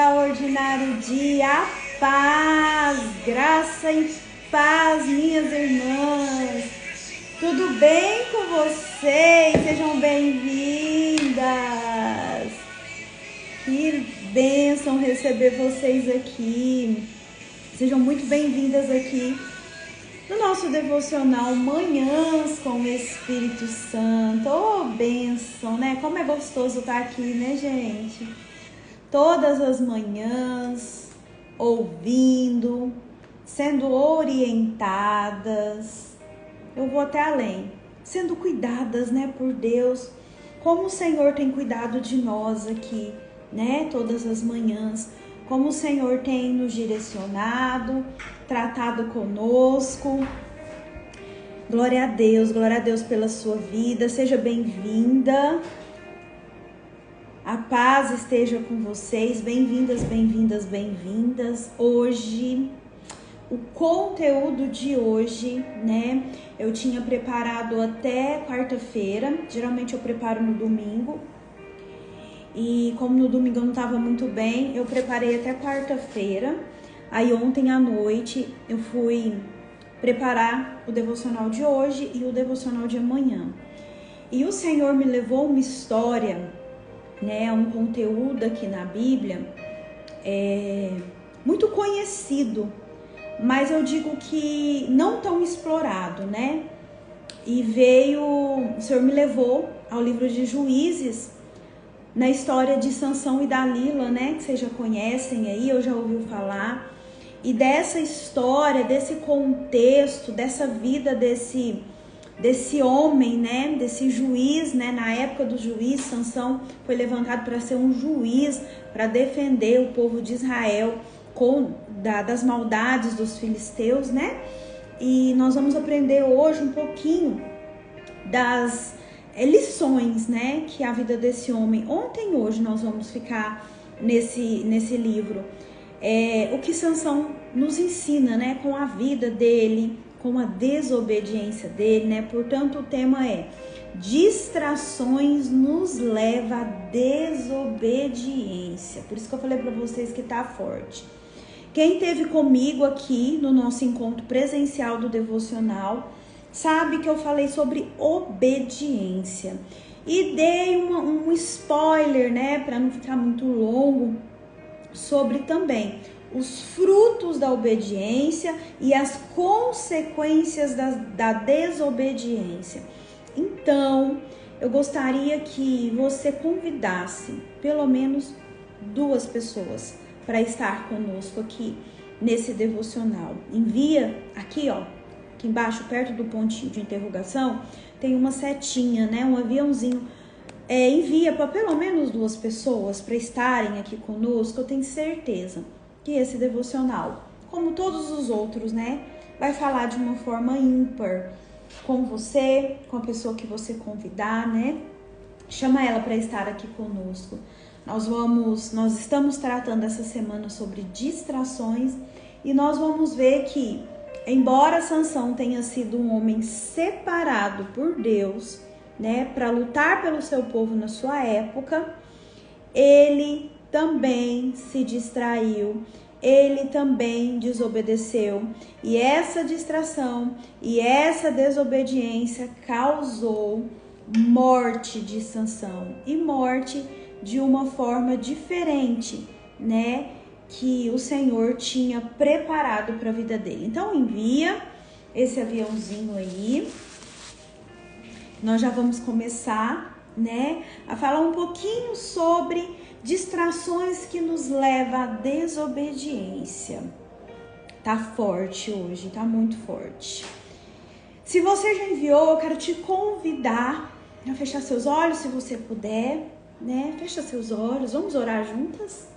extraordinário dia, a paz, graça e paz, minhas irmãs. Tudo bem com vocês? Sejam bem-vindas. Que bênção receber vocês aqui. Sejam muito bem-vindas aqui no nosso devocional Manhãs com o Espírito Santo. Oh, bênção, né? Como é gostoso estar aqui, né, gente? Todas as manhãs, ouvindo, sendo orientadas. Eu vou até além, sendo cuidadas, né, por Deus. Como o Senhor tem cuidado de nós aqui, né, todas as manhãs. Como o Senhor tem nos direcionado, tratado conosco. Glória a Deus pela sua vida. Seja bem-vinda. A paz esteja com vocês. Bem-vindas, bem-vindas, bem-vindas. Hoje, o conteúdo de hoje, né? Eu tinha preparado até quarta-feira. Geralmente eu preparo no domingo. E como no domingo eu não estava muito bem, eu preparei até quarta-feira. Aí ontem à noite eu fui preparar o devocional de hoje e o devocional de amanhã. E o Senhor me levou uma história, né, um conteúdo aqui na Bíblia, muito conhecido, mas eu digo que não tão explorado, né? E o Senhor me levou ao livro de Juízes, na história de Sansão e Dalila, né? Que vocês já conhecem aí, eu já ouviu falar. E dessa história, desse contexto, dessa vida desse homem, né? Desse juiz, né? Na época do juiz, Sansão foi levantado para ser um juiz, para defender o povo de Israel das maldades dos filisteus, né? E nós vamos aprender hoje um pouquinho das lições, né, que a vida desse homem. Ontem e hoje nós vamos ficar nesse livro. O que Sansão nos ensina, né, com a vida dele, com a desobediência dele, né? Portanto, o tema é: distrações nos leva à desobediência. Por isso que eu falei para vocês que tá forte. Quem esteve comigo aqui no nosso encontro presencial do devocional sabe que eu falei sobre obediência e dei um spoiler, né, para não ficar muito longo, sobre também os frutos da obediência e as consequências da desobediência. Então, eu gostaria que você convidasse pelo menos 2 pessoas para estar conosco aqui nesse devocional. Envia aqui, ó. Aqui embaixo, perto do pontinho de interrogação, tem uma setinha, né? Um aviãozinho. Envia para pelo menos 2 pessoas para estarem aqui conosco. Eu tenho certeza que esse devocional, como todos os outros, né, vai falar de uma forma ímpar com você, com a pessoa que você convidar, né? Chama ela para estar aqui conosco. Nós estamos tratando essa semana sobre distrações e nós vamos ver que, embora Sansão tenha sido um homem separado por Deus, né, para lutar pelo seu povo na sua época, ele também se distraiu, ele também desobedeceu. E essa distração e essa desobediência causou morte de Sansão e morte de uma forma diferente, né, que o Senhor tinha preparado para a vida dele. Então envia esse aviãozinho aí. Nós já vamos começar, né, a falar um pouquinho sobre distrações que nos levam à desobediência. Tá forte hoje, tá muito forte. Se você já enviou, eu quero te convidar a fechar seus olhos, se você puder, né? Fecha seus olhos, vamos orar juntas?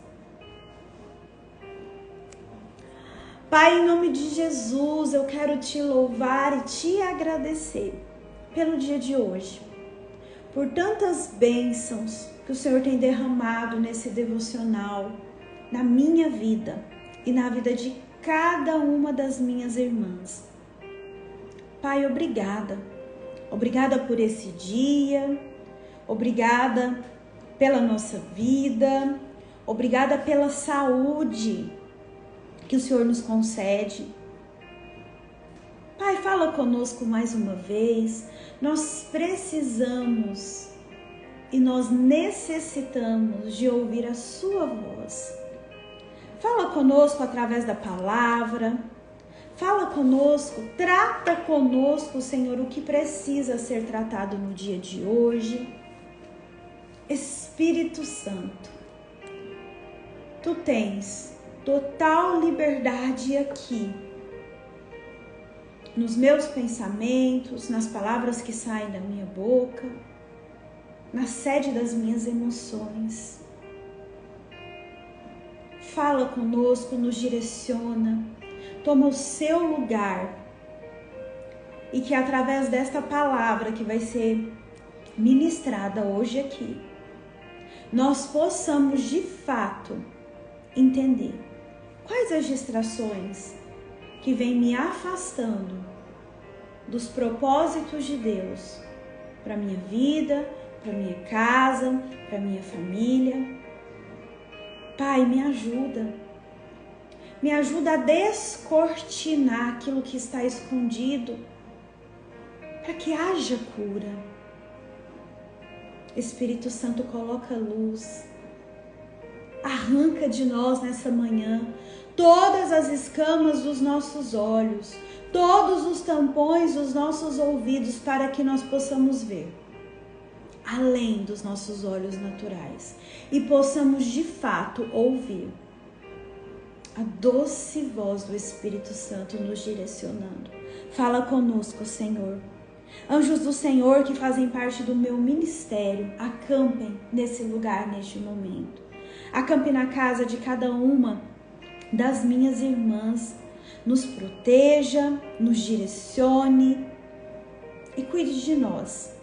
Pai, em nome de Jesus, eu quero te louvar e te agradecer pelo dia de hoje, por tantas bênçãos que o Senhor tem derramado nesse devocional, na minha vida e na vida de cada uma das minhas irmãs. Pai, obrigada. Obrigada por esse dia, obrigada pela nossa vida, Obrigada pela saúde que o Senhor nos concede. Pai, fala conosco mais uma vez. Nós precisamos e nós necessitamos de ouvir a sua voz. Fala conosco através da palavra. Fala conosco, trata conosco, Senhor, o que precisa ser tratado no dia de hoje. Espírito Santo, tu tens total liberdade aqui, nos meus pensamentos, nas palavras que saem da minha boca, na sede das minhas emoções. Fala conosco, nos direciona, toma o seu lugar e que através desta palavra que vai ser ministrada hoje aqui, nós possamos de fato entender quais as distrações que vêm me afastando dos propósitos de Deus para minha vida, para minha casa, para minha família. Pai, me ajuda a descortinar aquilo que está escondido, para que haja cura. Espírito Santo, coloca luz, arranca de nós nessa manhã todas as escamas dos nossos olhos, todos os tampões dos nossos ouvidos, para que nós possamos ver além dos nossos olhos naturais e possamos de fato ouvir a doce voz do Espírito Santo nos direcionando. Fala conosco, Senhor. Anjos do Senhor que fazem parte do meu ministério, acampem nesse lugar, neste momento. Acampe na casa de cada uma das minhas irmãs. Nos proteja, nos direcione e cuide de nós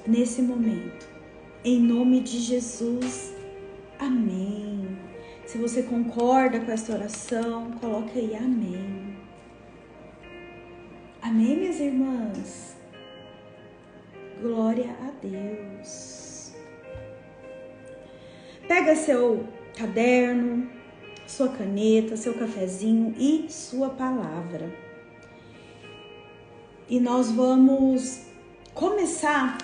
nesse momento. Em nome de Jesus. Amém. Se você concorda com essa oração, coloca aí amém. Amém, minhas irmãs? Glória a Deus. Pega seu caderno, sua caneta, seu cafezinho e sua palavra. E nós vamos começar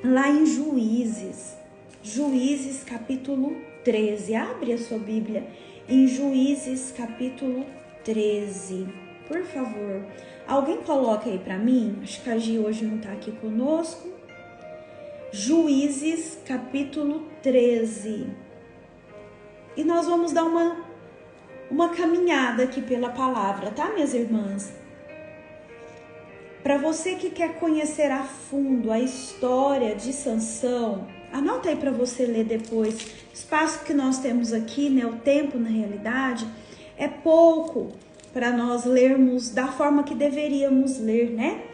lá em Juízes. Juízes capítulo 13. Abre a sua Bíblia em Juízes capítulo 13. Por favor, alguém coloca aí para mim. Acho que a Gi hoje não está aqui conosco. Juízes capítulo 13. E nós vamos dar uma caminhada aqui pela palavra, tá, minhas irmãs? Para você que quer conhecer a fundo a história de Sansão, anota aí para você ler depois. O espaço que nós temos aqui, né, o tempo na realidade, é pouco para nós lermos da forma que deveríamos ler, né?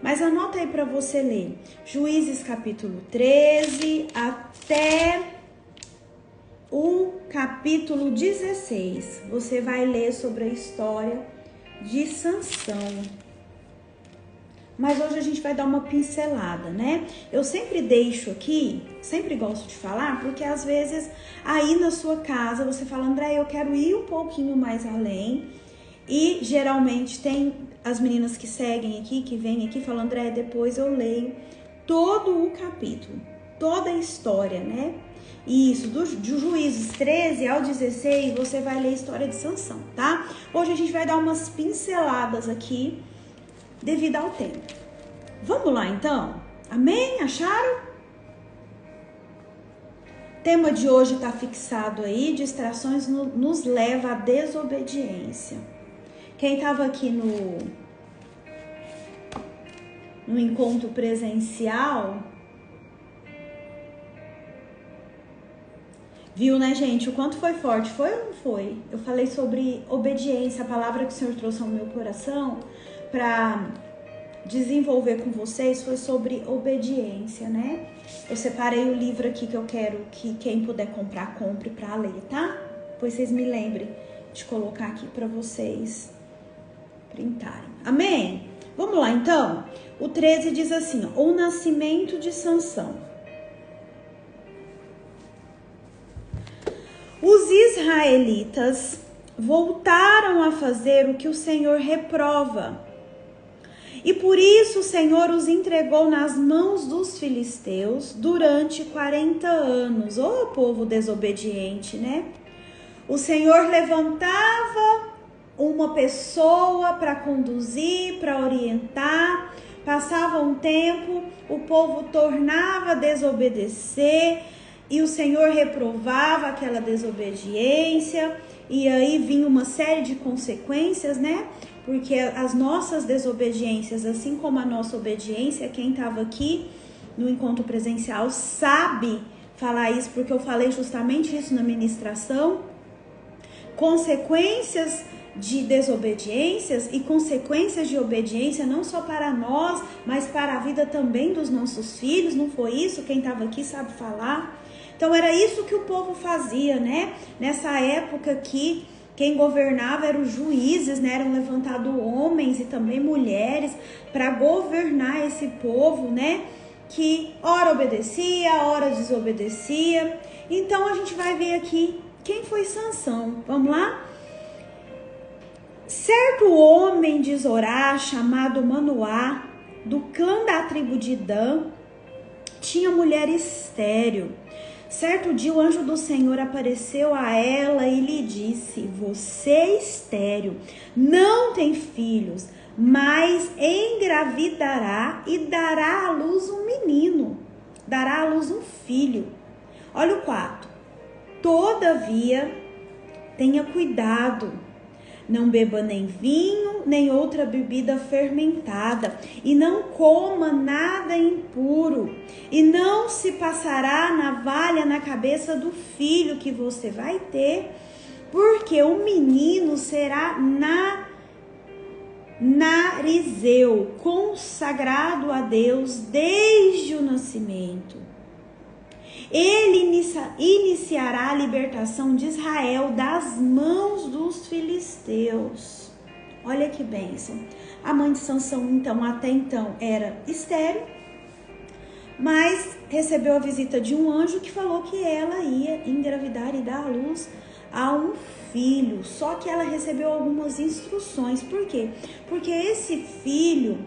Mas anota aí para você ler. Juízes capítulo 13 até o capítulo 16. Você vai ler sobre a história de Sansão. Mas hoje a gente vai dar uma pincelada, né? Eu sempre deixo aqui, sempre gosto de falar, porque às vezes aí na sua casa você fala, André, eu quero ir um pouquinho mais além. E geralmente tem as meninas que seguem aqui, que vêm aqui, falam, André, depois eu leio todo o capítulo, toda a história, né? Isso, do Juízes 13 ao 16, você vai ler a história de Sansão, tá? Hoje a gente vai dar umas pinceladas aqui, devido ao tempo. Vamos lá, então? Amém? Acharam? O tema de hoje está fixado aí, distrações nos leva à desobediência. Quem estava aqui no encontro presencial, viu, né, gente? O quanto foi forte, foi ou não foi? Eu falei sobre obediência, a palavra que o Senhor trouxe ao meu coração para desenvolver com vocês foi sobre obediência, né? Eu separei o livro aqui que eu quero que quem puder comprar, compre para ler, tá? Depois vocês me lembrem de colocar aqui para vocês printarem. Amém? Vamos lá, então? O 13 diz assim, ó, o nascimento de Sansão. Os israelitas voltaram a fazer o que o Senhor reprova. E por isso o Senhor os entregou nas mãos dos filisteus durante 40 anos. Ô povo desobediente, né? O Senhor levantava uma pessoa para conduzir, para orientar. Passava um tempo, o povo tornava a desobedecer e o Senhor reprovava aquela desobediência. E aí vinha uma série de consequências, né? Porque as nossas desobediências, assim como a nossa obediência, quem estava aqui no encontro presencial sabe falar isso, porque eu falei justamente isso na ministração. Consequências de desobediências e consequências de obediência, não só para nós, mas para a vida também dos nossos filhos. Não foi isso? Quem estava aqui sabe falar. Então era isso que o povo fazia, né? Nessa época aqui, quem governava eram os juízes, né? Eram levantados homens e também mulheres para governar esse povo, né? Que ora obedecia, ora desobedecia. Então a gente vai ver aqui quem foi Sansão. Vamos lá? Certo homem de Zorá, chamado Manoá, do clã da tribo de Dan, tinha mulher estéril. Certo dia o anjo do Senhor apareceu a ela e lhe disse: você é estéril, não tem filhos, mas engravidará e dará à luz um menino, dará à luz um filho. Olha o 4. Todavia, tenha cuidado, não beba nem vinho, nem outra bebida fermentada, e não coma nada impuro, e não se passará navalha na cabeça do filho que você vai ter, porque o menino será narizeu, consagrado a Deus desde o nascimento. Ele iniciará a libertação de Israel das mãos dos filisteus. Olha que bênção. A mãe de Sansão, então, até então era estéril, mas recebeu a visita de um anjo que falou que ela ia engravidar e dar à luz a um filho. Só que ela recebeu algumas instruções. Por quê? Porque esse filho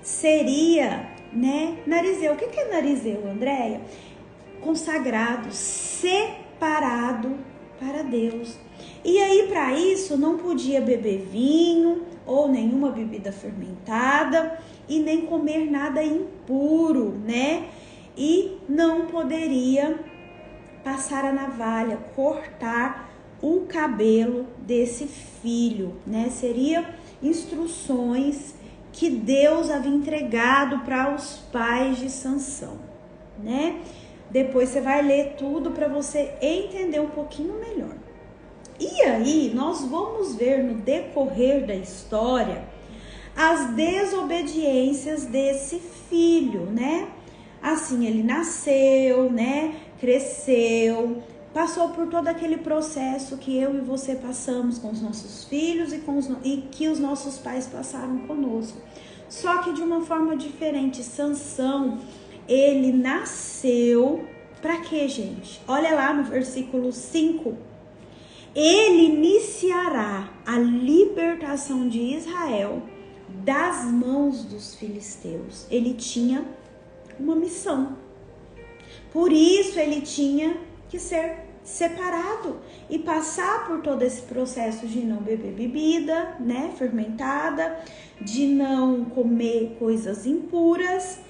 seria, né, narizeu. O que é narizeu, Andréia? Consagrado, separado para Deus. E aí, para isso, não podia beber vinho ou nenhuma bebida fermentada e nem comer nada impuro, né? E não poderia passar a navalha, cortar o cabelo desse filho, né? Seria instruções que Deus havia entregado para os pais de Sansão, né? Depois você vai ler tudo para você entender um pouquinho melhor. E aí, nós vamos ver no decorrer da história as desobediências desse filho, né? Assim, ele nasceu, né? Cresceu, passou por todo aquele processo que eu e você passamos com os nossos filhos e que os nossos pais passaram conosco. Só que de uma forma diferente. Sansão, ele nasceu para quê, gente? Olha lá no versículo 5. Ele iniciará a libertação de Israel das mãos dos filisteus. Ele tinha uma missão. Por isso ele tinha que ser separado e passar por todo esse processo de não beber bebida, né, fermentada, de não comer coisas impuras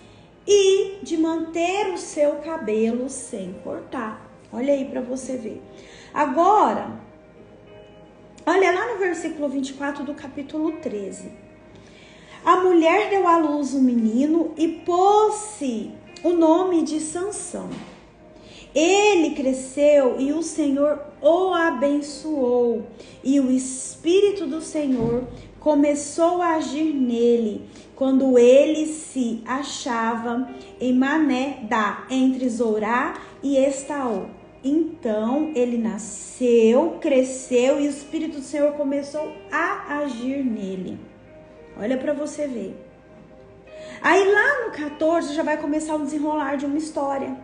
e de manter o seu cabelo sem cortar. Olha aí para você ver. Agora, olha lá no versículo 24 do capítulo 13. A mulher deu à luz um menino e pôs-se o nome de Sansão. Ele cresceu e o Senhor o abençoou, e o Espírito do Senhor começou a agir nele, quando ele se achava em Mané-dá, entre Zorá e Estaol. Então ele nasceu, cresceu e o Espírito do Senhor começou a agir nele. Olha para você ver. Aí lá no 14 já vai começar o desenrolar de uma história,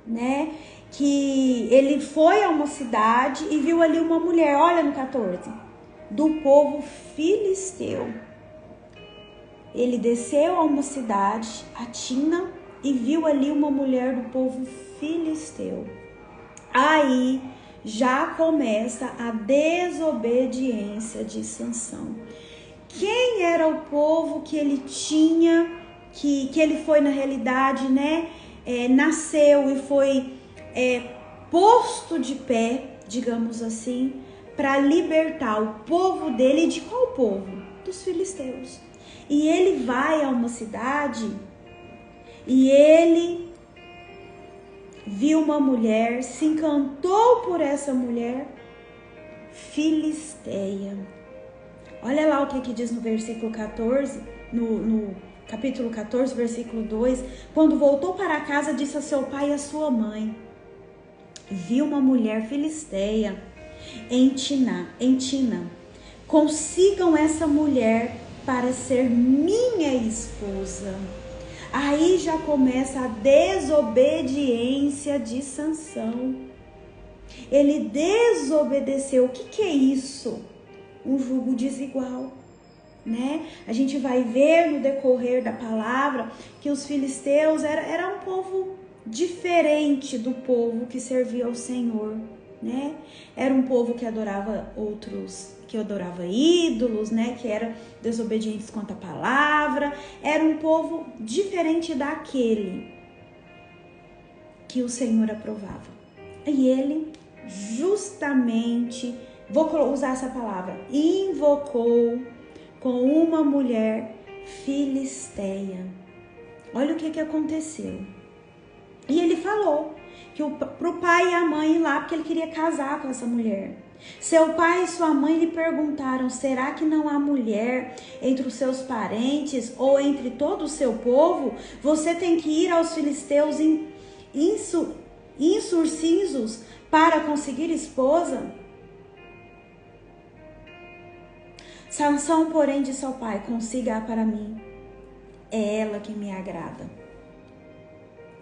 né? Que ele foi a uma cidade e viu ali uma mulher, olha no 14, do povo filisteu. Ele desceu a uma cidade, a Tina, e viu ali uma mulher do povo filisteu. Aí já começa a desobediência de Sansão. Quem era o povo que ele tinha, que ele foi na realidade, né? Nasceu e foi posto de pé, digamos assim, para libertar o povo dele. De qual povo? Dos filisteus. E ele vai a uma cidade e ele viu uma mulher, se encantou por essa mulher filisteia. Olha lá o que diz no versículo 14, no capítulo 14, versículo 2. Quando voltou para casa, disse a seu pai e a sua mãe: vi uma mulher filisteia em Tina. Consigam essa mulher para ser minha esposa. Aí já começa a desobediência de Sansão. Ele desobedeceu. O que é isso? Um jugo desigual, né? A gente vai ver no decorrer da palavra que os filisteus era um povo diferente do povo que servia ao Senhor, né? Era um povo que adorava ídolos, né? Que era desobedientes quanto à palavra. Era um povo diferente daquele que o Senhor aprovava. E ele justamente, vou usar essa palavra, invocou com uma mulher filisteia. Olha o que aconteceu. E ele falou que pro pai e a mãe ir lá, porque ele queria casar com essa mulher. Seu pai e sua mãe lhe perguntaram: será que não há mulher entre os seus parentes ou entre todo o seu povo? Você tem que ir aos filisteus incircuncisos para conseguir esposa? Sansão, porém, disse ao pai: consiga-a para mim, é ela que me agrada.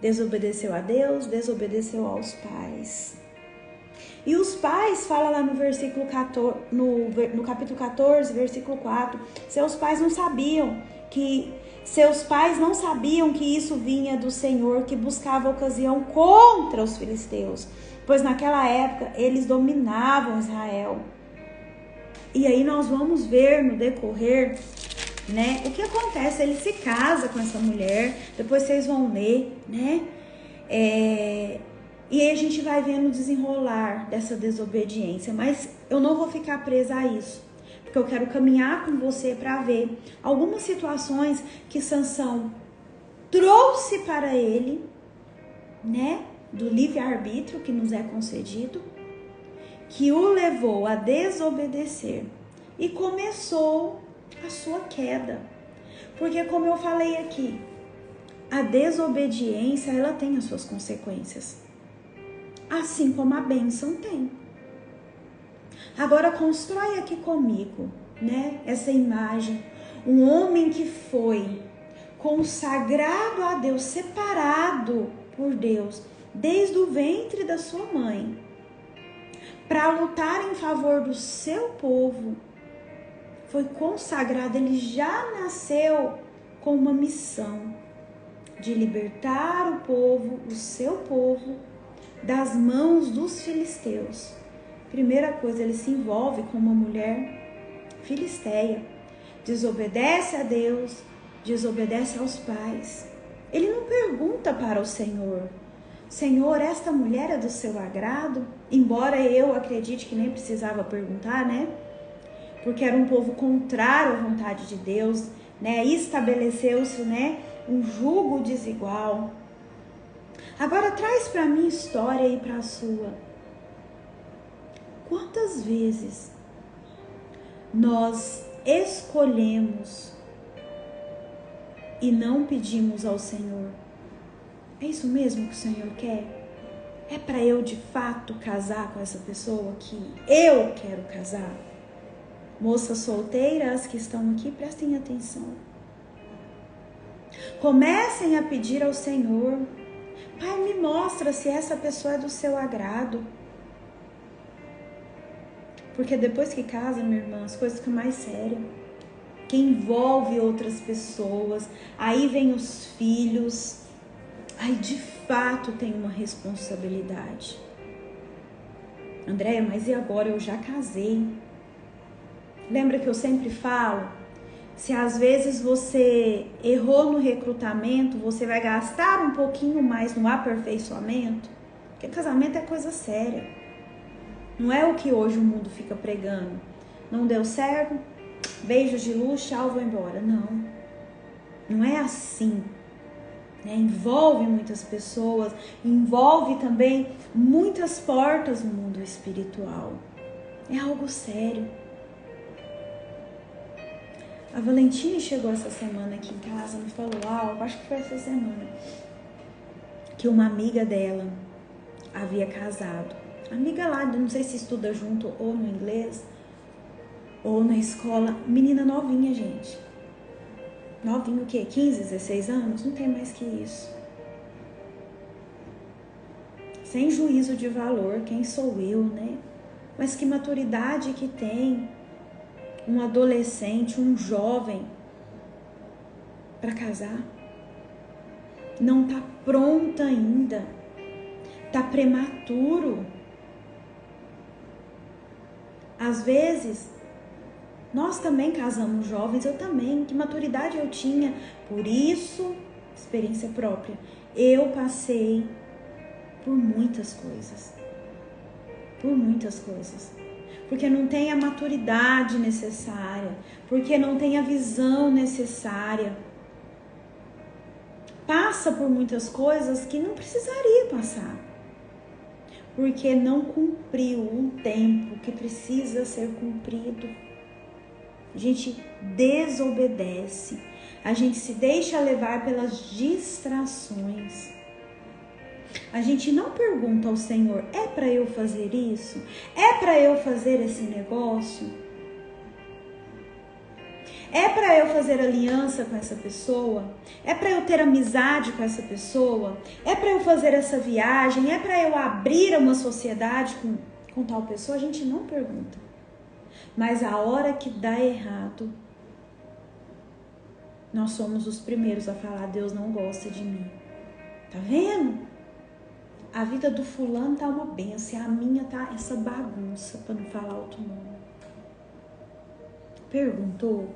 Desobedeceu a Deus, desobedeceu aos pais. E os pais, fala lá no versículo 14, no capítulo 14, versículo 4, seus pais não sabiam que isso vinha do Senhor, que buscava ocasião contra os filisteus, pois naquela época eles dominavam Israel. E aí nós vamos ver no decorrer, né, o que acontece. Ele se casa com essa mulher, depois vocês vão ler, né? E aí a gente vai vendo o desenrolar dessa desobediência, mas eu não vou ficar presa a isso, porque eu quero caminhar com você para ver algumas situações que Sansão trouxe para ele, né, do livre-arbítrio que nos é concedido, que o levou a desobedecer e começou a sua queda. Porque, como eu falei aqui, a desobediência, ela tem as suas consequências, assim como a bênção tem. Agora constrói aqui comigo, né, essa imagem. Um homem que foi consagrado a Deus, separado por Deus desde o ventre da sua mãe, para lutar em favor do seu povo. Foi consagrado, ele já nasceu com uma missão de libertar o povo, o seu povo, das mãos dos filisteus. Primeira coisa, ele se envolve com uma mulher filisteia, desobedece a Deus, desobedece aos pais. Ele não pergunta para o Senhor: Senhor, esta mulher é do seu agrado? Embora eu acredite que nem precisava perguntar, né? Porque era um povo contrário à vontade de Deus, né? Estabeleceu-se, né, um jugo desigual. Agora traz para mim história e para a sua. Quantas vezes nós escolhemos e não pedimos ao Senhor: é isso mesmo que o Senhor quer? É para eu de fato casar com essa pessoa que eu quero casar? Moças solteiras que estão aqui, prestem atenção. Comecem a pedir ao Senhor Pai, me mostra se essa pessoa é do seu agrado. Porque depois que casa, minha irmã, as coisas ficam mais sérias. Que envolve outras pessoas, aí vem os filhos, aí de fato tem uma responsabilidade. Andréia, mas e agora? Eu já casei. Lembra que eu sempre falo? Se às vezes você errou no recrutamento, você vai gastar um pouquinho mais no aperfeiçoamento, porque casamento é coisa séria. Não é o que hoje o mundo fica pregando. Não deu certo? Beijos de luz, tchau, vou embora. Não é assim. Envolve muitas pessoas, envolve também muitas portas no mundo espiritual. É algo sério. A Valentina chegou essa semana aqui em casa, me falou algo, acho que foi essa semana, que uma amiga dela havia casado. Amiga lá, não sei se estuda junto ou no inglês, ou na escola, menina novinha, gente. Novinho o quê? 15, 16 anos? Não tem mais que isso. Sem juízo de valor, quem sou eu, né? Mas que maturidade que tem um adolescente, um jovem para casar. Não tá pronta ainda. Tá prematuro. Às vezes, nós também casamos jovens, eu também. Que maturidade eu tinha? Por isso, experiência própria, eu passei por muitas coisas. Por muitas coisas. Porque não tem a maturidade necessária. Porque não tem a visão necessária. Passa por muitas coisas que não precisaria passar. Porque não cumpriu um tempo que precisa ser cumprido. A gente desobedece, a gente se deixa levar pelas distrações. A gente não pergunta ao Senhor, é para eu fazer isso? É para eu fazer esse negócio? É para eu fazer aliança com essa pessoa? É para eu ter amizade com essa pessoa? É para eu fazer essa viagem? É para eu abrir uma sociedade com tal pessoa? A gente não pergunta. Mas a hora que dá errado, nós somos os primeiros a falar, Deus não gosta de mim. Tá vendo? A vida do fulano tá uma bênção, a minha tá essa bagunça, para não falar outro nome. Perguntou?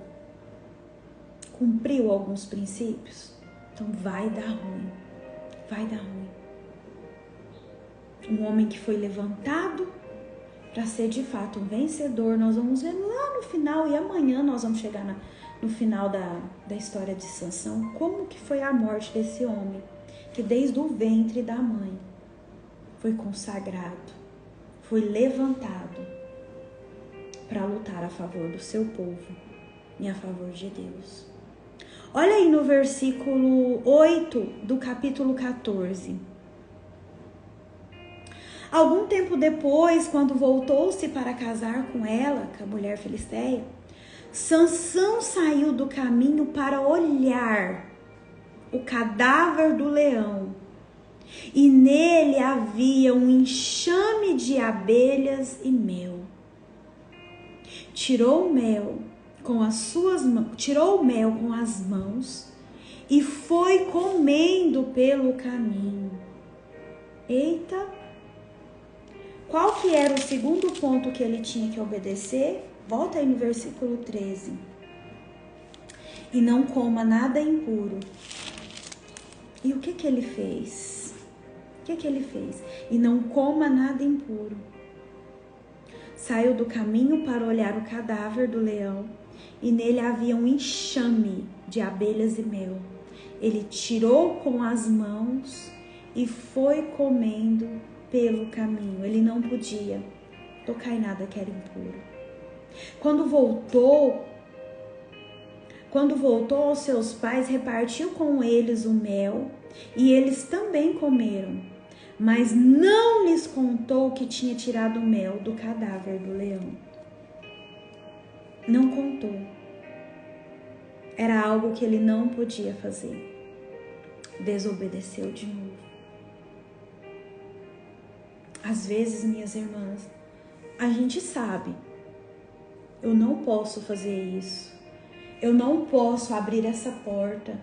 Cumpriu alguns princípios? Então vai dar ruim. Vai dar ruim. Um homem que foi levantado para ser de fato um vencedor, nós vamos ver lá no final, e amanhã nós vamos chegar no final da história de Sansão, como que foi a morte desse homem, que desde o ventre da mãe foi consagrado, foi levantado para lutar a favor do seu povo e a favor de Deus. Olha aí no versículo 8 do capítulo 14. Algum tempo depois, quando voltou-se para casar com ela, com a mulher filisteia, Sansão saiu do caminho para olhar o cadáver do leão, e nele havia um enxame de abelhas e mel. Tirou o mel com as mãos e foi comendo pelo caminho. Eita! Qual que era o segundo ponto que ele tinha que obedecer? Volta aí no versículo 13. E não coma nada impuro. E o que ele fez? O que ele fez? E não coma nada impuro. Saiu do caminho para olhar o cadáver do leão, e nele havia um enxame de abelhas e mel. Ele tirou com as mãos e foi comendo pelo caminho. Ele não podia tocar em nada que era impuro. Quando voltou aos seus pais, repartiu com eles o mel, e eles também comeram, mas não lhes contou que tinha tirado o mel do cadáver do leão. Não contou. Era algo que ele não podia fazer. Desobedeceu de novo. Às vezes, minhas irmãs, a gente sabe, eu não posso fazer isso, eu não posso abrir essa porta,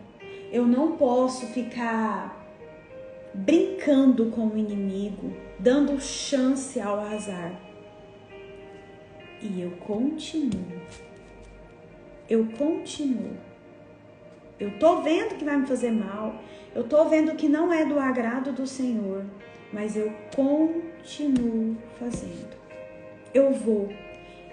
eu não posso ficar brincando com o inimigo, dando chance ao azar. E eu continuo. Eu tô vendo que vai me fazer mal, eu tô vendo que não é do agrado do Senhor, mas eu continuo fazendo. Eu vou,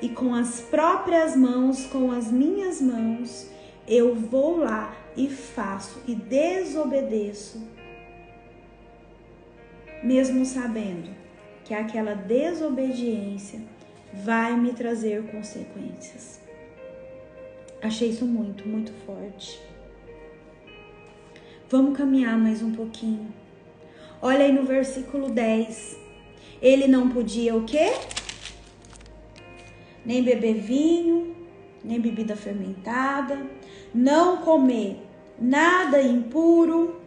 e com as próprias mãos, com as minhas mãos, eu vou lá e faço e desobedeço, mesmo sabendo que aquela desobediência vai me trazer consequências. Achei isso muito, muito forte. Vamos caminhar mais um pouquinho. Olha aí no versículo 10. Ele não podia o quê? Nem beber vinho, nem bebida fermentada, não comer nada impuro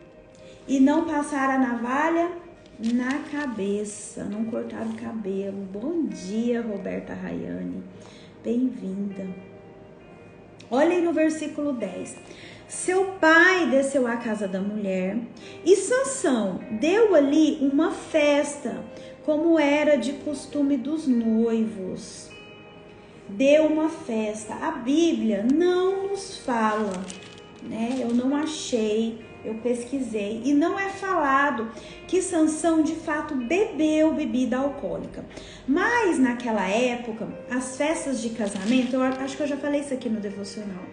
e não passar a navalha na cabeça, não cortar o cabelo. Bom dia, Roberta Rayane. Bem-vinda. Olha aí no versículo 10. Seu pai desceu à casa da mulher e Sansão deu ali uma festa, como era de costume dos noivos. Deu uma festa. A Bíblia não nos fala, né? Eu não achei, eu pesquisei e não é falado que Sansão de fato bebeu bebida alcoólica. Mas naquela época, as festas de casamento, eu acho que eu já falei isso aqui no devocional,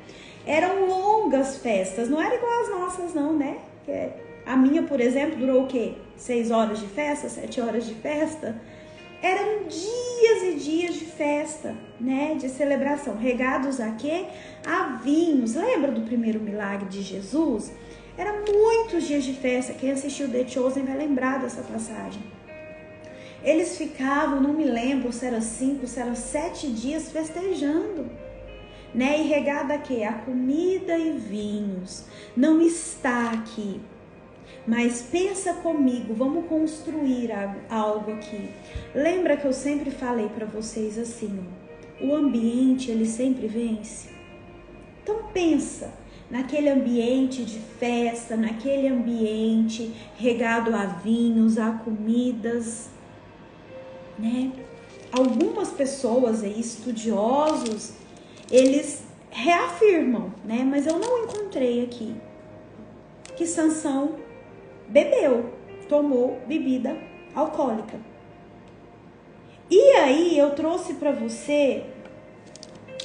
eram longas festas, não era igual as nossas não, né? A minha, por exemplo, durou o quê? 6 horas de festa, 7 horas de festa? Eram dias e dias de festa, né? De celebração, regados a quê? A vinhos. Lembra do primeiro milagre de Jesus? Eram muitos dias de festa. Quem assistiu The Chosen vai lembrar dessa passagem. Eles ficavam, não me lembro se era 5, se era 7 dias festejando, né? E regada a quê? A comida e vinhos. Não está aqui. Mas pensa comigo, vamos construir algo aqui. Lembra que eu sempre falei para vocês assim, ó, o ambiente ele sempre vence? Então pensa naquele ambiente de festa, naquele ambiente regado a vinhos, a comidas, né? Algumas pessoas aí, estudiosos, eles reafirmam, né? Mas eu não encontrei aqui que Sansão bebeu, tomou bebida alcoólica. E aí eu trouxe para você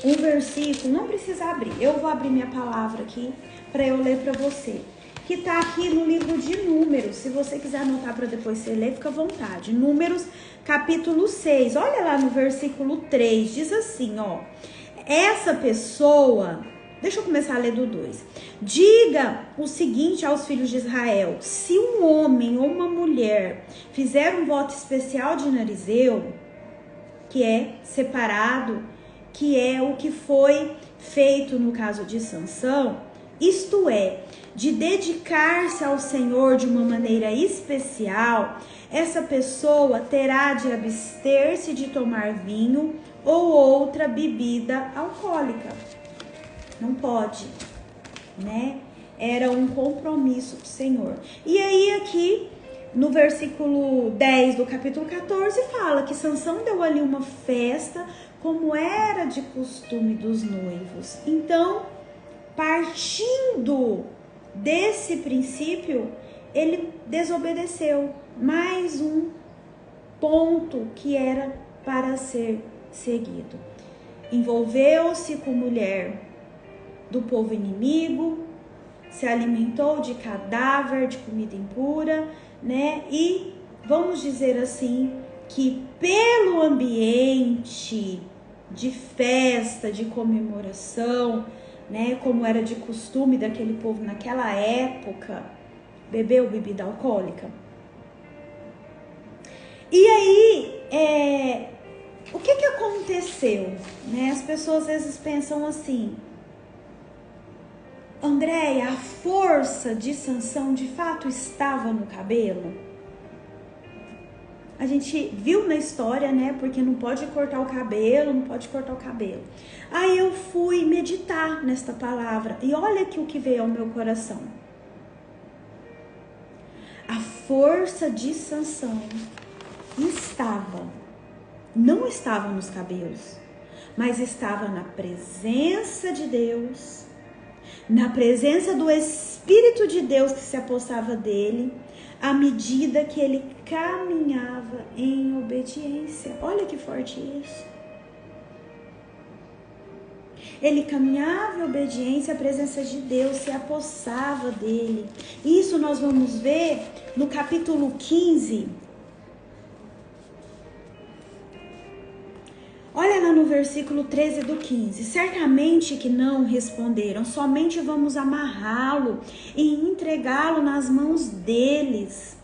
um versículo, não precisa abrir, eu vou abrir minha palavra aqui para eu ler para você, que tá aqui no livro de Números. Se você quiser anotar para depois você ler, fica à vontade. Números, capítulo 6, olha lá no versículo 3, diz assim, ó, essa pessoa... Deixa eu começar a ler do 2. Diga o seguinte aos filhos de Israel: se um homem ou uma mulher fizer um voto especial de narizeu, que é separado, que é o que foi feito no caso de Sansão, isto é, de dedicar-se ao Senhor de uma maneira especial, essa pessoa terá de abster-se de tomar vinho ou outra bebida alcoólica. Não pode, né? Era um compromisso com o Senhor. E aí aqui, no versículo 10 do capítulo 14, fala que Sansão deu ali uma festa, como era de costume dos noivos. Então, partindo desse princípio, ele desobedeceu. Mais um ponto que era para ser seguido. Envolveu-se com mulher do povo inimigo, se alimentou de cadáver, de comida impura, né? E vamos dizer assim, que pelo ambiente de festa, de comemoração, né? Como era de costume daquele povo naquela época, bebeu bebida alcoólica. E aí, o que aconteceu? Né? As pessoas às vezes pensam assim: Andréia, a força de Sansão de fato estava no cabelo? A gente viu na história, né? Porque não pode cortar o cabelo, não pode cortar o cabelo. Aí eu fui meditar nesta palavra. E olha aqui o que veio ao meu coração. A força de Sansão não estava nos cabelos, mas estava na presença de Deus, na presença do Espírito de Deus que se apossava dele, à medida que ele caminhava em obediência. Olha que forte isso. Ele caminhava em obediência, a presença de Deus se apossava dele. Isso nós vamos ver no capítulo 15. Olha lá no versículo 13 do 15. Certamente que não responderam, somente vamos amarrá-lo e entregá-lo nas mãos deles,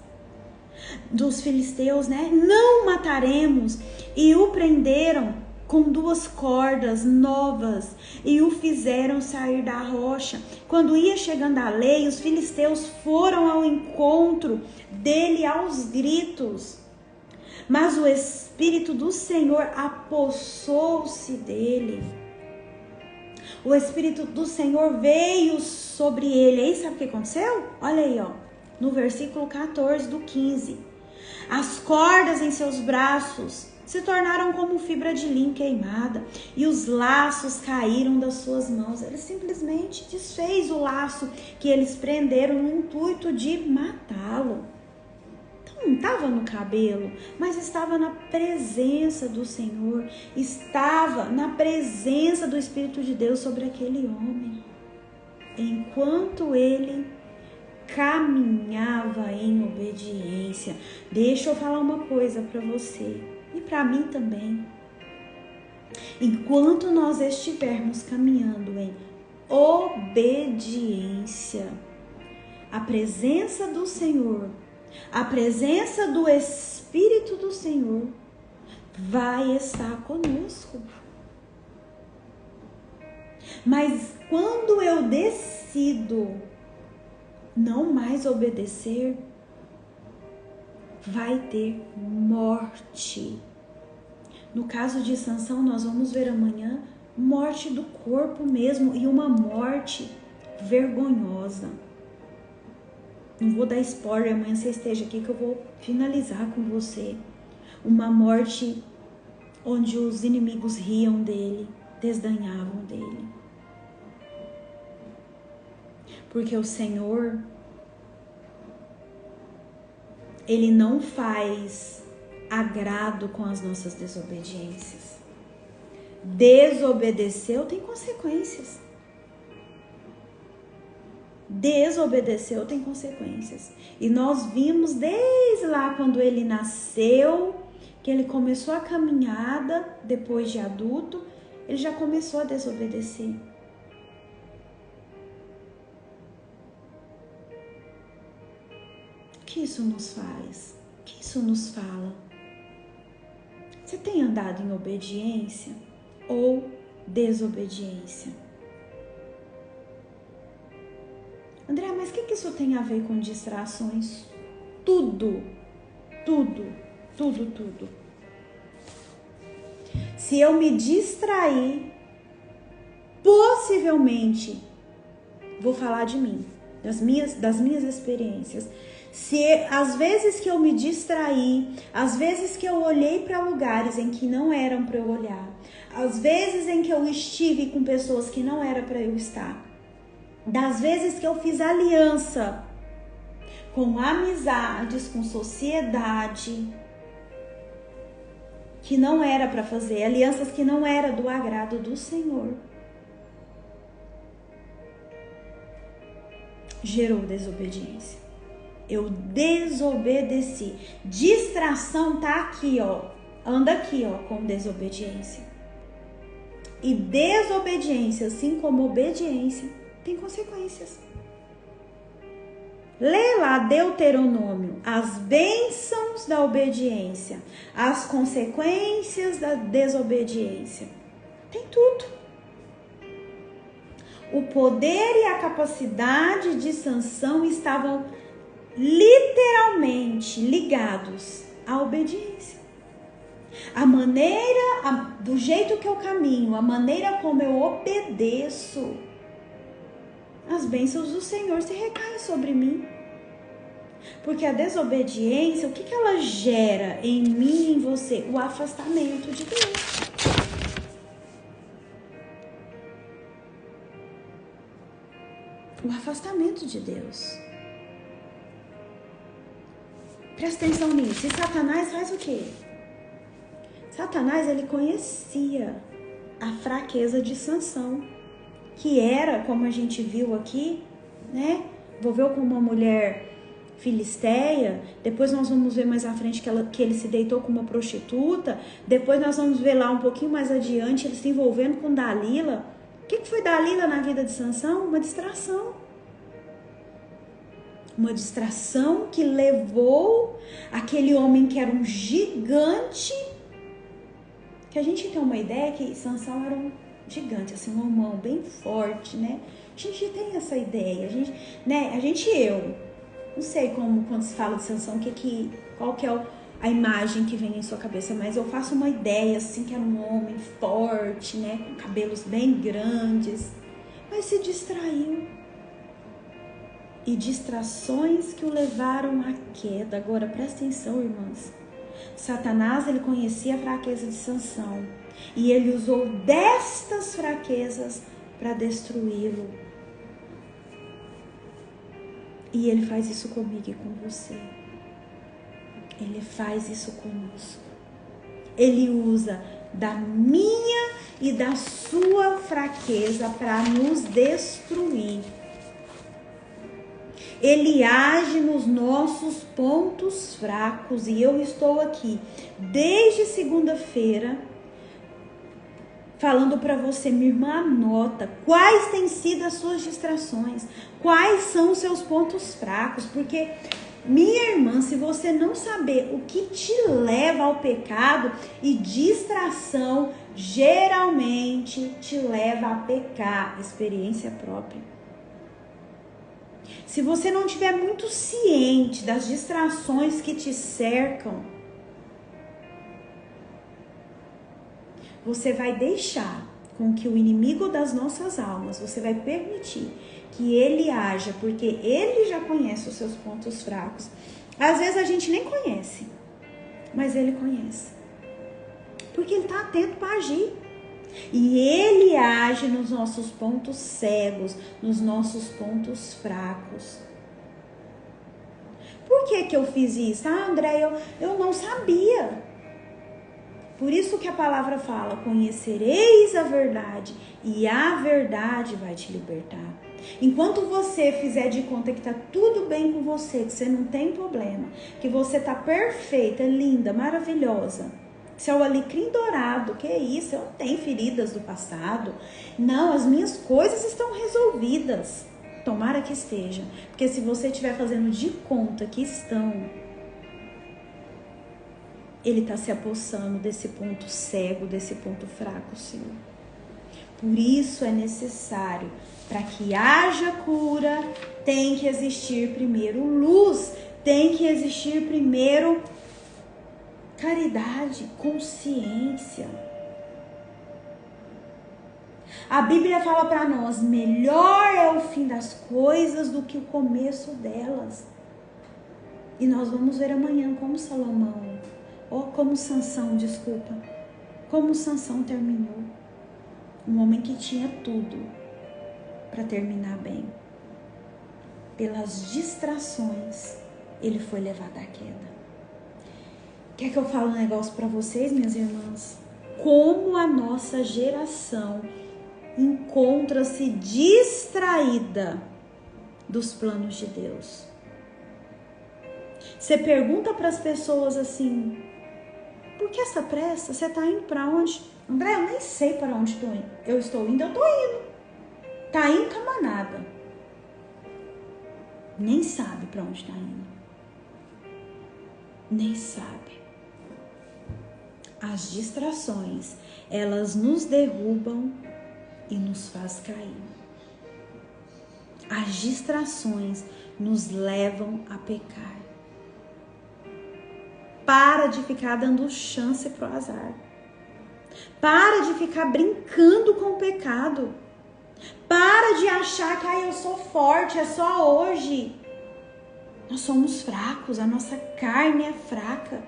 dos filisteus, né? Não mataremos. E o prenderam com 2 cordas novas e o fizeram sair da rocha. Quando ia chegando a lei, os filisteus foram ao encontro dele aos gritos. Mas o Espírito do Senhor apossou-se dele. O Espírito do Senhor veio sobre ele. Aí sabe o que aconteceu? Olha aí, ó, no versículo 14 do 15. As cordas em seus braços se tornaram como fibra de linho queimada e os laços caíram das suas mãos. Ele simplesmente desfez o laço que eles prenderam no intuito de matá-lo. Então não estava no cabelo, mas estava na presença do Senhor, estava na presença do Espírito de Deus sobre aquele homem. Enquanto ele caminhava em obediência. Deixa eu falar uma coisa para você e para mim também. Enquanto nós estivermos caminhando em obediência, a presença do Senhor, a presença do Espírito do Senhor vai estar conosco. Mas quando eu decido não mais obedecer, vai ter morte. No caso de Sansão, nós vamos ver amanhã, morte do corpo mesmo, e uma morte vergonhosa. Não vou dar spoiler, amanhã você esteja aqui que eu vou finalizar com você. Uma morte onde os inimigos riam dele, desdenhavam dele. Porque o Senhor, Ele não faz agrado com as nossas desobediências. Desobedeceu tem consequências. Desobedeceu tem consequências. E nós vimos desde lá quando ele nasceu, que ele começou a caminhada, depois de adulto, ele já começou a desobedecer. O que isso nos faz? O que isso nos fala? Você tem andado em obediência ou desobediência? André, mas o que isso tem a ver com distrações? Tudo. Se eu me distrair, possivelmente, vou falar de mim, das minhas experiências. Se às vezes que eu me distraí, às vezes que eu olhei para lugares em que não eram para eu olhar, às vezes em que eu estive com pessoas que não era para eu estar, das vezes que eu fiz aliança com amizades, com sociedade, que não era para fazer, alianças que não era do agrado do Senhor, gerou desobediência. Eu desobedeci. Distração tá aqui, ó. Anda aqui, ó, com desobediência. E desobediência, assim como obediência, tem consequências. Lê lá Deuteronômio, as bênçãos da obediência, as consequências da desobediência. Tem tudo. O poder e a capacidade de Sansão estavam literalmente ligados A obediência. A maneira, do jeito que eu caminho, a maneira como eu obedeço, as bênçãos do Senhor se recaem sobre mim. Porque a desobediência, o que ela gera em mim e em você? O afastamento de Deus. O afastamento de Deus. Presta atenção nisso. E Satanás faz o quê? Satanás, ele conhecia a fraqueza de Sansão, que era, como a gente viu aqui, né? Envolveu com uma mulher filisteia. Depois nós vamos ver mais à frente que ele se deitou com uma prostituta. Depois nós vamos ver lá um pouquinho mais adiante ele se envolvendo com Dalila. O que foi Dalila na vida de Sansão? Uma distração. Uma distração que levou aquele homem que era um gigante, que a gente tem uma ideia que Sansão era um gigante, assim, um homão bem forte, né? A gente tem essa ideia, eu não sei como, quando se fala de Sansão, qual que é a imagem que vem em sua cabeça, mas eu faço uma ideia, assim, que era um homem forte, né? Com cabelos bem grandes, mas se distraiu. E distrações que o levaram à queda. Agora, presta atenção, irmãs. Satanás, ele conhecia a fraqueza de Sansão. E ele usou destas fraquezas para destruí-lo. E ele faz isso comigo e com você. Ele faz isso conosco. Ele usa da minha e da sua fraqueza para nos destruir. Ele age nos nossos pontos fracos. E eu estou aqui desde segunda-feira falando para você, minha irmã, anota quais têm sido as suas distrações, quais são os seus pontos fracos, porque, minha irmã, se você não saber o que te leva ao pecado, e distração geralmente te leva a pecar, experiência própria. Se você não estiver muito ciente das distrações que te cercam, você vai deixar com que o inimigo das nossas almas, você vai permitir que ele haja, porque ele já conhece os seus pontos fracos. Às vezes a gente nem conhece, mas ele conhece. Porque ele está atento para agir. E ele age nos nossos pontos cegos, nos nossos pontos fracos. Por que eu fiz isso? André, eu não sabia. Por isso que a palavra fala, conhecereis a verdade e a verdade vai te libertar. Enquanto você fizer de conta que tá tudo bem com você, que você não tem problema, que você tá perfeita, linda, maravilhosa, você é o alecrim dourado, que é isso? Eu não tenho feridas do passado. Não, as minhas coisas estão resolvidas. Tomara que esteja. Porque se você estiver fazendo de conta que estão, ele está se apossando desse ponto cego, desse ponto fraco seu. Por isso é necessário, para que haja cura, tem que existir primeiro luz, tem que existir primeiro caridade, consciência. A Bíblia fala para nós, melhor é o fim das coisas do que o começo delas. E nós vamos ver amanhã como Salomão, como Sansão terminou. Um homem que tinha tudo para terminar bem. Pelas distrações, ele foi levado à queda. Quer que eu fale um negócio para vocês, minhas irmãs? Como a nossa geração encontra-se distraída dos planos de Deus. Você pergunta para as pessoas assim, por que essa pressa? Você está indo para onde? André, eu nem sei para onde eu estou indo. Tá indo com a manada. Nem sabe para onde está indo. Nem sabe. As distrações, elas nos derrubam e nos faz cair. As distrações nos levam a pecar. Para de ficar dando chance pro azar. Para de ficar brincando com o pecado. Para de achar que eu sou forte, é só hoje. Nós somos fracos, a nossa carne é fraca.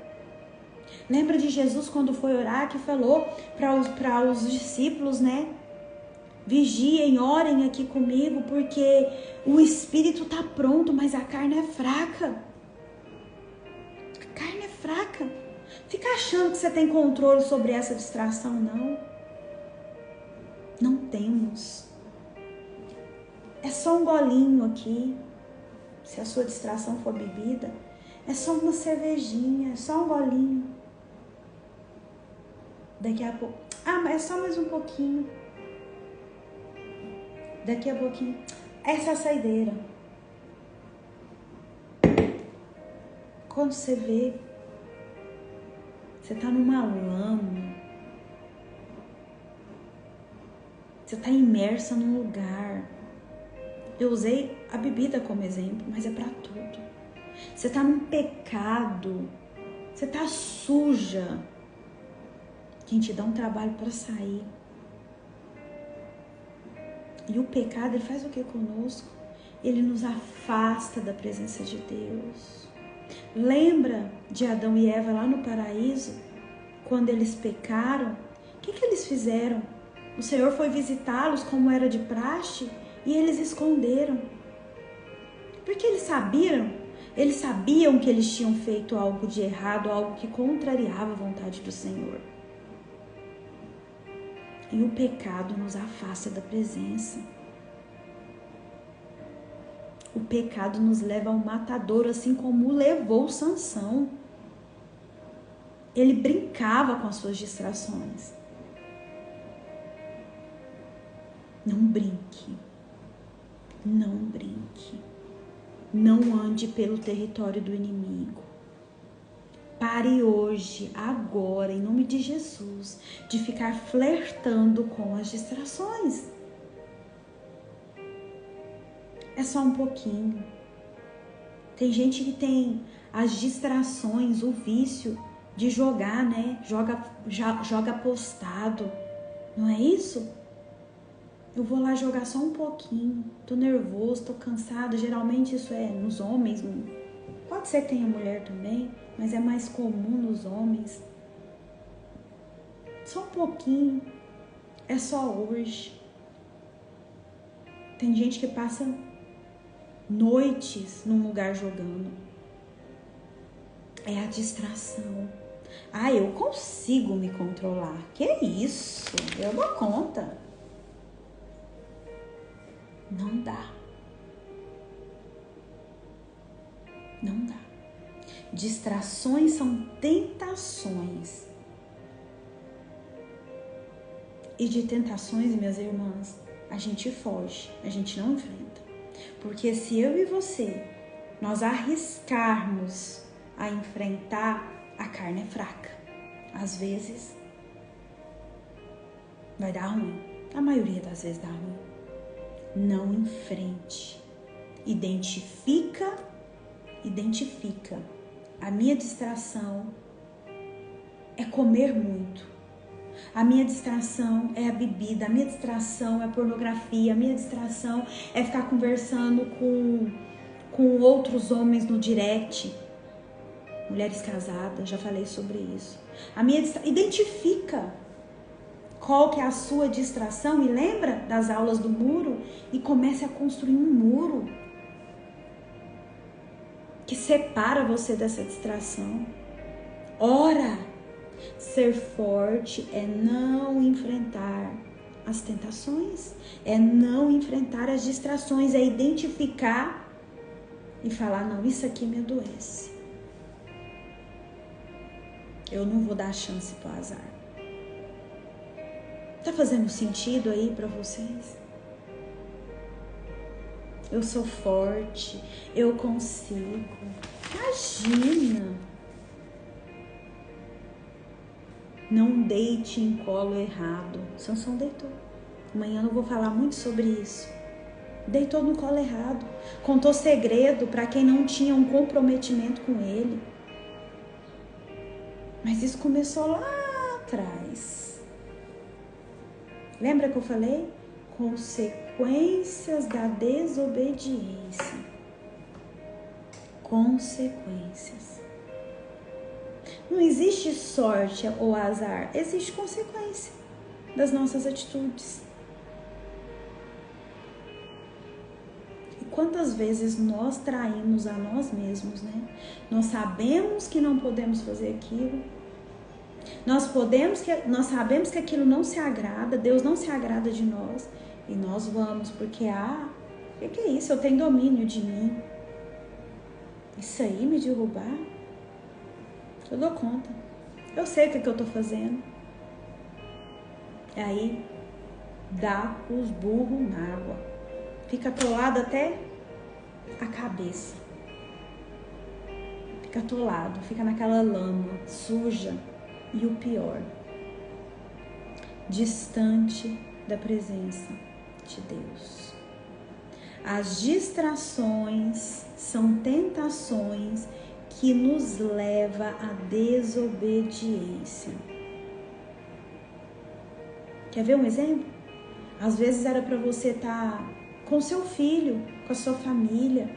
Lembra de Jesus quando foi orar, que falou para os discípulos, né? Vigiem, orem aqui comigo, porque o espírito está pronto, mas a carne é fraca. A carne é fraca. Fica achando que você tem controle sobre essa distração, não. Não temos. É só um golinho aqui. Se a sua distração for bebida, é só uma cervejinha, é só um golinho. Daqui a pouco, mas é só mais um pouquinho. Daqui a pouquinho, essa é a saideira. Quando você vê, você tá numa lama. Você tá imersa num lugar. Eu usei a bebida como exemplo, mas é pra tudo. Você tá num pecado. Você tá suja. Gente, dá um trabalho para sair. E o pecado, ele faz o que conosco? Ele nos afasta da presença de Deus. Lembra de Adão e Eva lá no paraíso? Quando eles pecaram, o que eles fizeram? O Senhor foi visitá-los como era de praxe e eles esconderam. Porque eles sabiam que eles tinham feito algo de errado, algo que contrariava a vontade do Senhor. E o pecado nos afasta da presença. O pecado nos leva ao matadouro, assim como levou Sansão. Ele brincava com as suas distrações. Não brinque. Não brinque. Não ande pelo território do inimigo. Pare hoje, agora, em nome de Jesus, de ficar flertando com as distrações. É só um pouquinho. Tem gente que tem as distrações, o vício de jogar, né? Joga apostado. Não é isso? Eu vou lá jogar só um pouquinho. Tô nervoso, tô cansada. Geralmente isso é nos homens. Pode ser que tenha mulher também, mas é mais comum nos homens. Só um pouquinho. É só hoje. Tem gente que passa noites num lugar jogando. É a distração. Eu consigo me controlar. Que isso? Eu dou conta. Não dá. Não dá. Distrações são tentações. E de tentações, minhas irmãs, a gente foge, a gente não enfrenta. Porque se eu e você, nós arriscarmos a enfrentar, a carne é fraca. Às vezes, vai dar ruim. A maioria das vezes dá ruim. Não enfrente. Identifica. A minha distração é comer muito. A minha distração é a bebida. A minha distração é a pornografia. A minha distração é ficar conversando com outros homens no direct. Mulheres casadas, já falei sobre isso. Identifica qual que é a sua distração e lembra das aulas do muro e comece a construir um muro que separa você dessa distração. Ora, ser forte é não enfrentar as tentações, é não enfrentar as distrações, é identificar e falar, não, isso aqui me adoece. Eu não vou dar chance pro azar. Tá fazendo sentido aí pra vocês? Eu sou forte, eu consigo. Imagina! Não deite em colo errado. Sansão deitou. Amanhã eu não vou falar muito sobre isso. Deitou no colo errado. Contou segredo para quem não tinha um comprometimento com ele. Mas isso começou lá atrás. Lembra que eu falei? Consequências da desobediência. Consequências. Não existe sorte ou azar, existe consequência das nossas atitudes. E quantas vezes nós traímos a nós mesmos, né? Nós sabemos que não podemos fazer aquilo. Nós sabemos que aquilo não se agrada, Deus não se agrada de nós. E nós vamos, porque o que é isso? Eu tenho domínio de mim. Isso aí me derrubar? Eu dou conta. Eu sei o que eu tô fazendo. E aí, dá os burros na água. Fica atolado até a cabeça. Fica atolado, fica naquela lama suja. E o pior, distante da presença de Deus. As distrações são tentações que nos levam à desobediência. Quer ver um exemplo? Às vezes era para você estar com seu filho, com a sua família.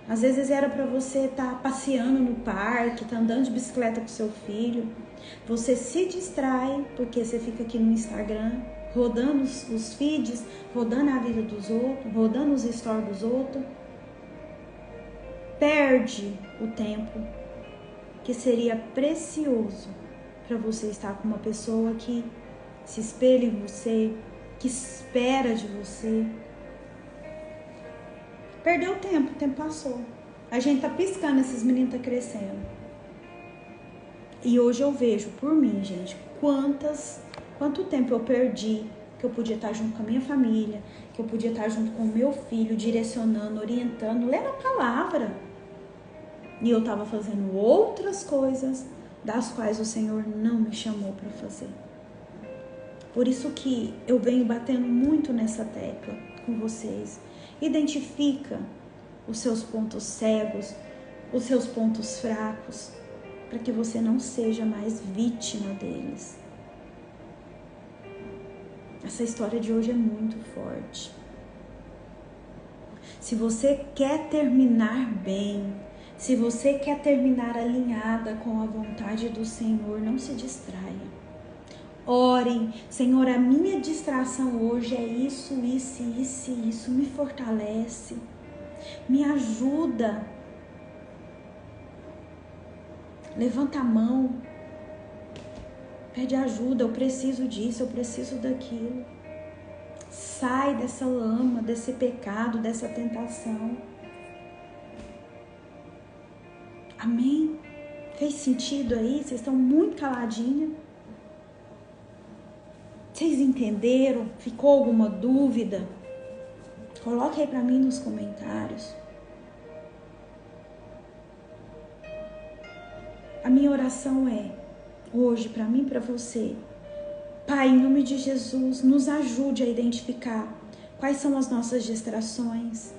Às vezes era para você estar passeando no parque, estar andando de bicicleta com seu filho. Você se distrai porque você fica aqui no Instagram, rodando os feeds, rodando a vida dos outros, rodando os stories dos outros. Perde o tempo que seria precioso para você estar com uma pessoa que se espelha em você, que espera de você. Perdeu o tempo passou. A gente tá piscando, esses meninos tá crescendo. E hoje eu vejo por mim, gente, quanto tempo eu perdi, que eu podia estar junto com a minha família, que eu podia estar junto com o meu filho, direcionando, orientando, lendo a palavra. E eu estava fazendo outras coisas das quais o Senhor não me chamou para fazer. Por isso que eu venho batendo muito nessa tecla com vocês. Identifica os seus pontos cegos, os seus pontos fracos, para que você não seja mais vítima deles. Essa história de hoje é muito forte. Se você quer terminar bem, se você quer terminar alinhada com a vontade do Senhor, não se distraia. Ore, Senhor, a minha distração hoje é isso, me fortalece, me ajuda. Levanta a mão, pede ajuda, eu preciso disso, eu preciso daquilo. Sai dessa lama, desse pecado, dessa tentação. Amém? Fez sentido aí? Vocês estão muito caladinhos? Vocês entenderam? Ficou alguma dúvida? Coloque aí para mim nos comentários. A minha oração é, hoje, para mim e para você, Pai, em nome de Jesus, nos ajude a identificar quais são as nossas distrações.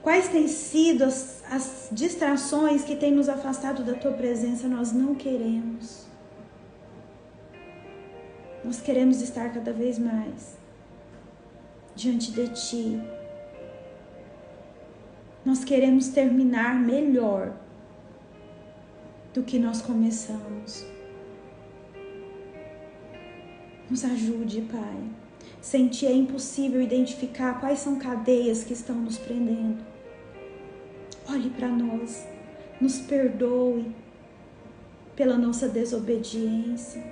Quais têm sido as distrações que têm nos afastado da Tua presença? Nós não queremos. Nós queremos estar cada vez mais diante de Ti. Nós queremos terminar melhor do que nós começamos. Nos ajude, Pai. Sem Ti é impossível identificar quais são cadeias que estão nos prendendo. Olhe para nós, nos perdoe pela nossa desobediência.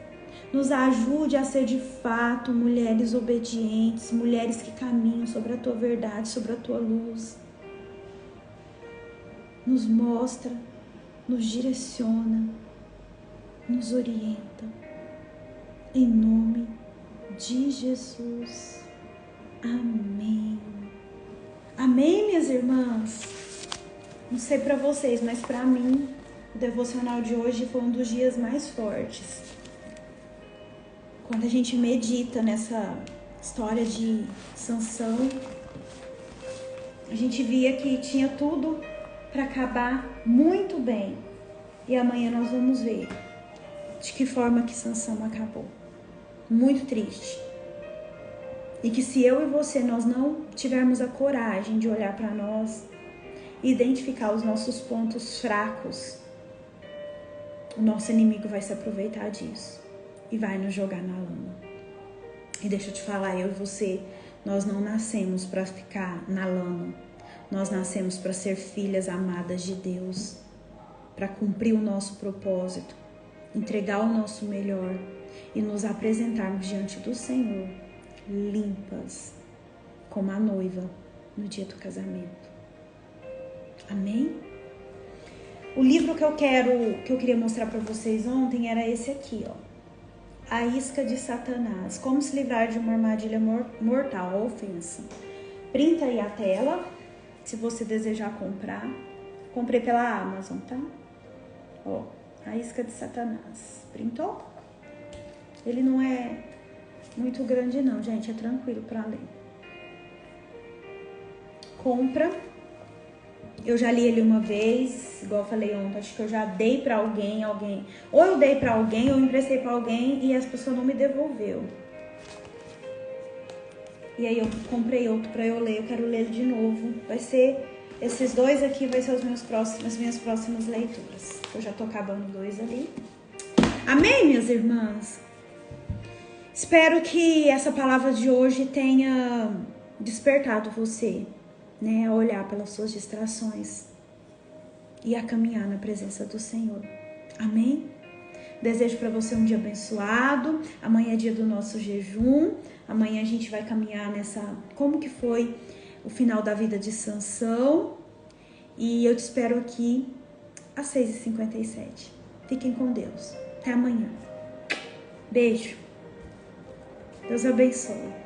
Nos ajude a ser de fato mulheres obedientes, mulheres que caminham sobre a Tua verdade, sobre a Tua luz. Nos mostra, nos direciona, nos orienta. Em nome de Jesus. Amém. Amém, minhas irmãs? Não sei para vocês, mas para mim, o devocional de hoje foi um dos dias mais fortes. Quando a gente medita nessa história de Sansão, a gente via que tinha tudo para acabar muito bem. E amanhã nós vamos ver de que forma que Sansão acabou. Muito triste. E que se eu e você, nós não tivermos a coragem de olhar para nós, identificar os nossos pontos fracos, o nosso inimigo vai se aproveitar disso e vai nos jogar na lama. E deixa eu te falar, eu e você, nós não nascemos para ficar na lama. Nós nascemos para ser filhas amadas de Deus, para cumprir o nosso propósito, entregar o nosso melhor e nos apresentarmos diante do Senhor, limpas, como a noiva no dia do casamento. Amém? O livro que eu queria mostrar para vocês ontem era esse aqui, ó. A Isca de Satanás. Como se livrar de uma armadilha mortal, a ofensa. Printa aí a tela, se você desejar comprar. Comprei pela Amazon, tá? Ó, a Isca de Satanás. Printou? Ele não é muito grande não, gente. É tranquilo para ler. Compra. Eu já li ele uma vez, igual eu falei ontem, acho que eu já dei pra alguém, ou eu dei pra alguém, ou emprestei pra alguém e as pessoas não me devolveu. E aí eu comprei outro pra eu ler, eu quero ler ele de novo. Vai ser, esses dois aqui vai ser as minhas próximas leituras. Eu já tô acabando dois ali. Amém, minhas irmãs? Espero que essa palavra de hoje tenha despertado você, né, a olhar pelas suas distrações e a caminhar na presença do Senhor. Amém? Desejo para você um dia abençoado. Amanhã é dia do nosso jejum. Amanhã a gente vai caminhar como que foi o final da vida de Sansão. E eu te espero aqui às 6h57. Fiquem com Deus. Até amanhã. Beijo. Deus abençoe.